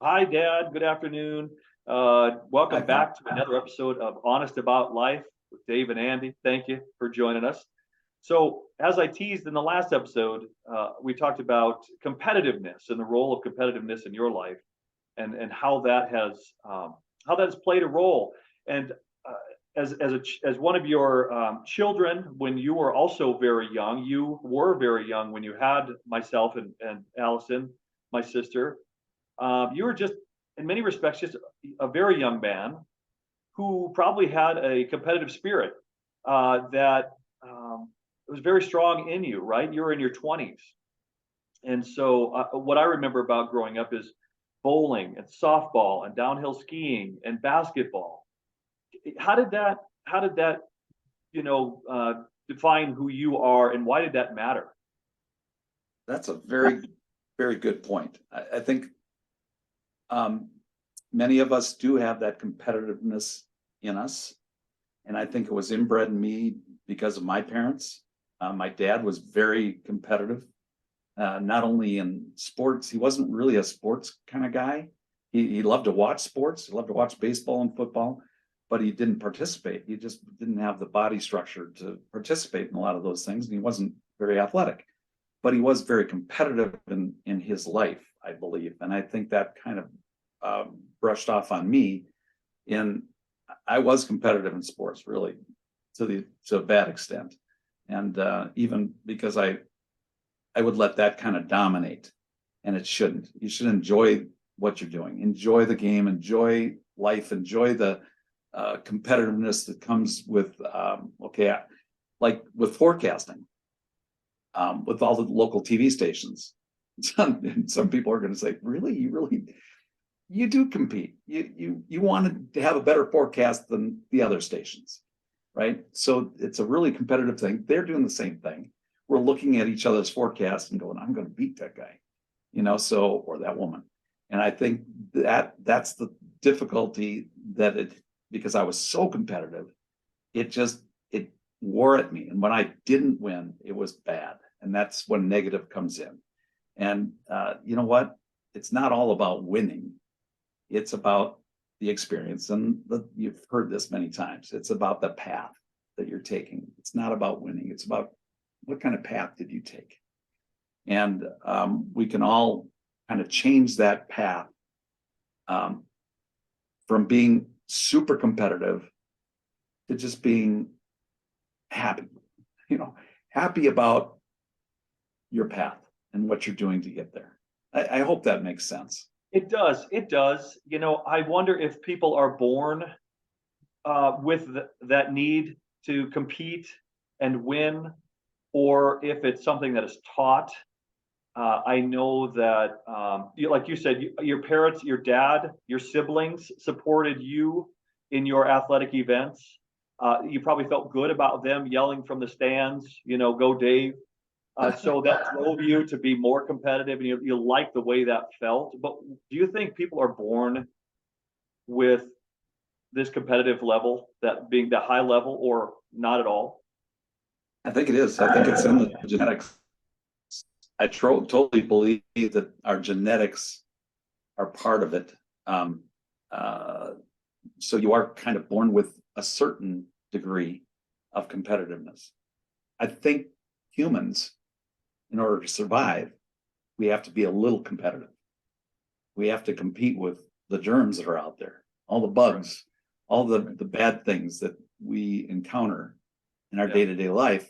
Hi, Dad. Good afternoon. Hi, Welcome Pop. back to another episode of Honest About Life with Dave and Andy. Thank you for joining us. So, as I teased in the last episode, we talked about competitiveness and the role of competitiveness in your life, and how that has played a role. And as one of your children, when you were also very young, you were very young when you had myself and Allison, my sister. You were just, in many respects, just a very young man who probably had a competitive spirit that was very strong in you, right? You were in your 20s. And so, what I remember about growing up is bowling and softball and downhill skiing and basketball. How did that, define who you are, and why did that matter? That's a very good point. I think um, many of us do have that competitiveness in us. And I think it was inbred in me because of my parents. My dad was very competitive, not only in sports. He wasn't really a sports kind of guy. He loved to watch sports. He loved to watch baseball and football, but he didn't participate. He just didn't have the body structure to participate in a lot of those things. And he wasn't very athletic, but he was very competitive in his life, I believe. And I think that kind of brushed off on me. In I was competitive in sports, really, to a bad extent, and even because I would let that kind of dominate, and it shouldn't. You should enjoy what you're doing, enjoy the game, enjoy life, enjoy the competitiveness that comes with like with forecasting, with all the local TV stations. Some people are going to say, "Really, you do compete. You wanted to have a better forecast than the other stations, right?" So it's a really competitive thing. They're doing the same thing. We're looking at each other's forecasts and going, "I'm going to beat that guy," or that woman. And I think that's the difficulty because I was so competitive, it wore at me. And when I didn't win, it was bad. And that's when negative comes in. And you know what? It's not all about winning. It's about the experience. And you've heard this many times. It's about the path that you're taking. It's not about winning. It's about what kind of path did you take? And we can all kind of change that path from being super competitive to just being happy, happy about your path and what you're doing to get there. I hope that makes sense. It does. It does. I wonder if people are born with that need to compete and win, or if it's something that is taught. I know that, like you said, your parents, your dad, your siblings supported you in your athletic events. You probably felt good about them yelling from the stands, "Go Dave." So that drove you to be more competitive, and you like the way that felt. But do you think people are born with this competitive level, that being the high level, or not at all? I think it is. I think it's in the genetics. Totally believe that our genetics are part of it. So you are kind of born with a certain degree of competitiveness. I think humans, in order to survive, we have to be a little competitive. We have to compete with the germs that are out there, all the bugs, all the bad things that we encounter in our day-to-day life.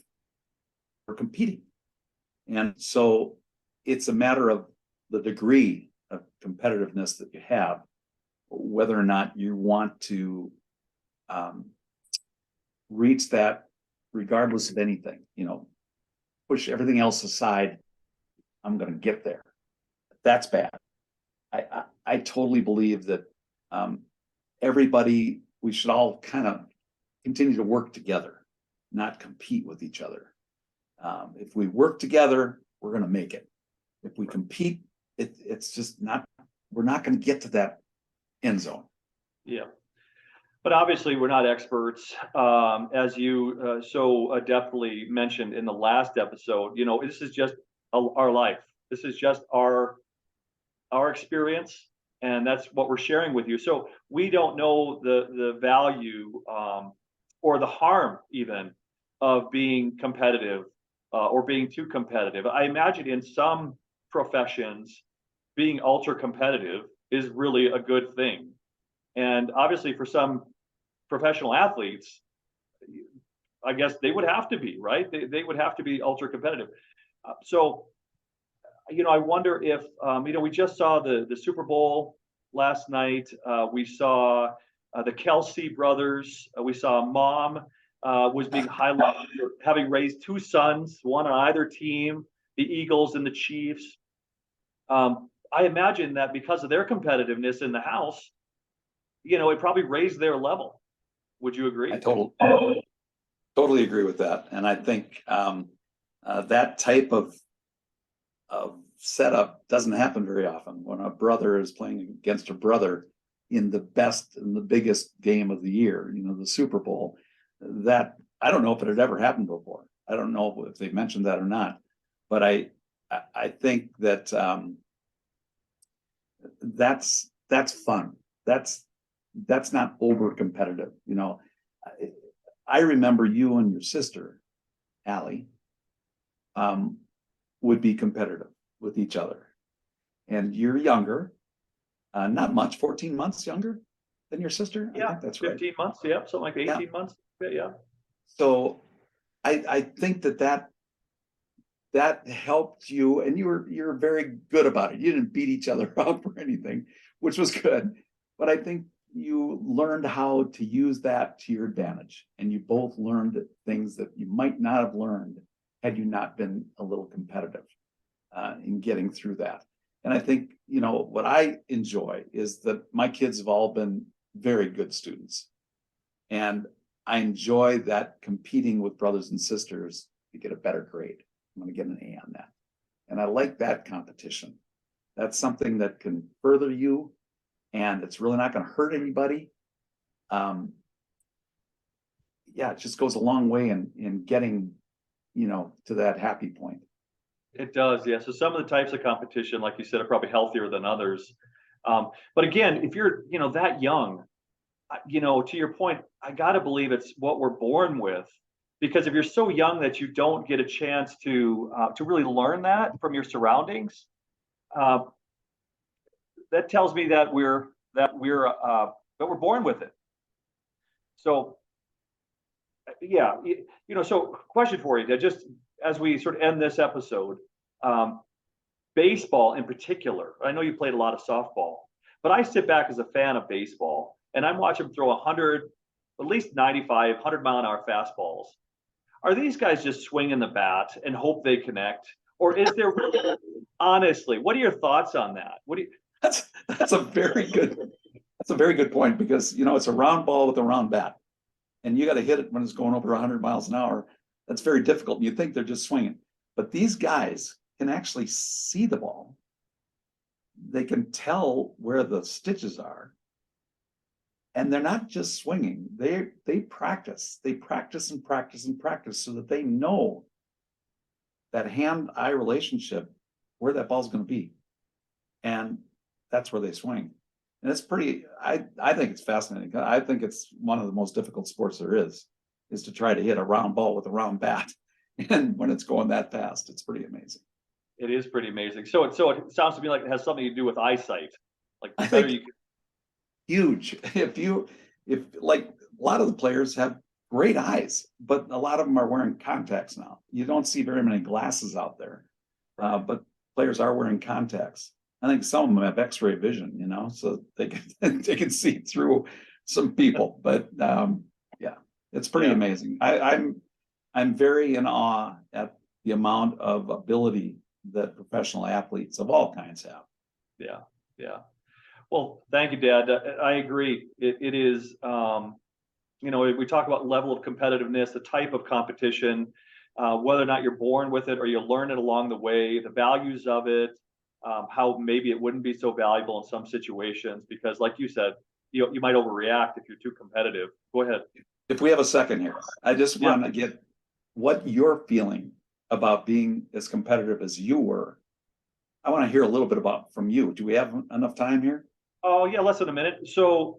We're competing. And so it's a matter of the degree of competitiveness that you have, whether or not you want to reach that regardless of anything, push everything else aside. I'm going to get there. That's bad. I totally believe that we should all kind of continue to work together, not compete with each other. If we work together, we're going to make it. If we compete, it's just not, we're not going to get to that end zone. Yeah. But obviously, we're not experts. As you so adeptly mentioned in the last episode, this is just our life. This is just our experience, and that's what we're sharing with you. So we don't know the value or the harm even of being competitive or being too competitive. I imagine in some professions, being ultra competitive is really a good thing. And obviously, for some professional athletes, I guess they would have to be, right? They would have to be ultra competitive. So, I wonder if, we just saw the Super Bowl last night. We saw the Kelsey brothers. We saw mom was being highlighted for having raised two sons, one on either team, the Eagles and the Chiefs. I imagine that because of their competitiveness in the house, it probably raised their level. Would you agree? I totally agree with that. And I think that type of setup doesn't happen very often when a brother is playing against a brother in the best and the biggest game of the year, the Super Bowl. That I don't know if it had ever happened before. I don't know if they mentioned that or not, but I think that that's fun. That's not over competitive. I remember you and your sister, Allie, would be competitive with each other. And you're younger, not much, 14 months younger than your sister. Yeah, I think that's 15 right. months. Yeah, something like 18 months. Yeah. So I think that helped you, and you're very good about it. You didn't beat each other up or anything, which was good. But I think you learned how to use that to your advantage, and you both learned things that you might not have learned had you not been a little competitive in getting through that. And I think, what I enjoy is that my kids have all been very good students. And I enjoy that competing with brothers and sisters to get a better grade. I'm going to get an A on that. And I like that competition. That's something that can further you, and it's really not going to hurt anybody. It just goes a long way in getting, to that happy point. It does, yeah. So some of the types of competition, like you said, are probably healthier than others. But again, if you're, that young, to your point, I got to believe it's what we're born with. Because if you're so young that you don't get a chance to really learn that from your surroundings, that tells me that we're born with it. So, yeah, So, question for you, just as we sort of end this episode, baseball in particular. I know you played a lot of softball, but I sit back as a fan of baseball, and I'm watching them throw 100, at least 95, 100-mile-an-hour fastballs. Are these guys just swinging the bat and hope they connect, or is there really, honestly? What are your thoughts on that? What do you? That's a very good point, because it's a round ball with a round bat, and you got to hit it when it's going over 100 miles an hour. That's very difficult. You think they're just swinging, but these guys can actually see the ball. They can tell where the stitches are, and they're not just swinging. They practice. They practice and practice and practice so that they know that hand-eye relationship, where that ball's going to be, and that's where they swing. And it's pretty. I think it's fascinating. I think it's one of the most difficult sports there is to try to hit a round ball with a round bat, and when it's going that fast, it's pretty amazing. It is pretty amazing. So it sounds to me like it has something to do with eyesight. Like the I better think you. huge. If like a lot of the players have great eyes, but a lot of them are wearing contacts now. You don't see very many glasses out there, but players are wearing contacts. I think some of them have X-ray vision, so they can see through some people. But it's pretty amazing. I'm very in awe at the amount of ability that professional athletes of all kinds have. Yeah. Well, thank you, Dad. I agree. It is, we talk about level of competitiveness, the type of competition, whether or not you're born with it or you learn it along the way, the values of it, how maybe it wouldn't be so valuable in some situations, because like you said, you might overreact if you're too competitive. Go ahead. If we have a second here, I just want to get what you're feeling about being as competitive as you were. I want to hear a little bit from you. Do we have enough time here? Oh, yeah, less than a minute. So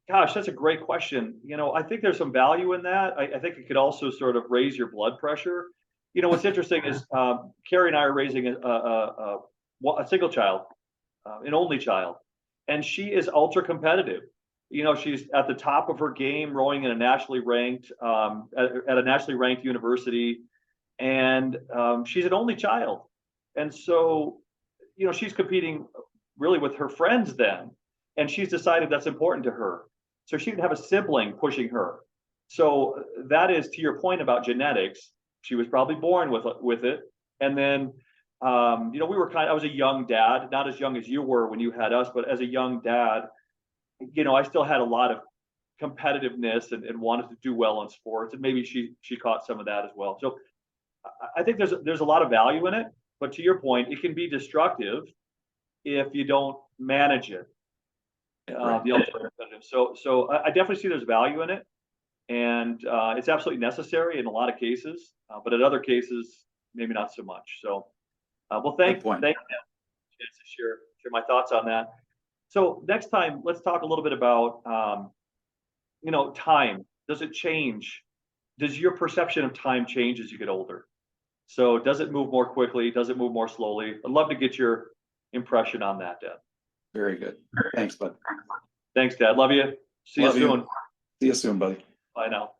gosh, that's a great question. I think there's some value in that. I think it could also sort of raise your blood pressure. What's interesting is Carrie and I are raising a single child, an only child, and she is ultra competitive. She's at the top of her game, rowing in a nationally ranked at a nationally ranked university, and she's an only child, and so she's competing really with her friends then, and she's decided that's important to her. So she didn't have a sibling pushing her. So that is to your point about genetics. She was probably born with it, and then we were I was a young dad, not as young as you were when you had us, but as a young dad, I still had a lot of competitiveness and wanted to do well in sports, and maybe she caught some of that as well. So I think there's a lot of value in it, but to your point, it can be destructive if you don't manage it. Right. The ultra competitive. So I definitely see there's value in it, and it's absolutely necessary in a lot of cases, but in other cases, maybe not so much. So, well, Good point. thank you for the chance to share my thoughts on that. So next time, let's talk a little bit about time. Does it change? Does your perception of time change as you get older? So does it move more quickly? Does it move more slowly? I'd love to get your impression on that, Dad. Very good. Thanks, bud. Thanks, Dad. Love you. See you Love you. soon. See you soon, buddy. Bye now.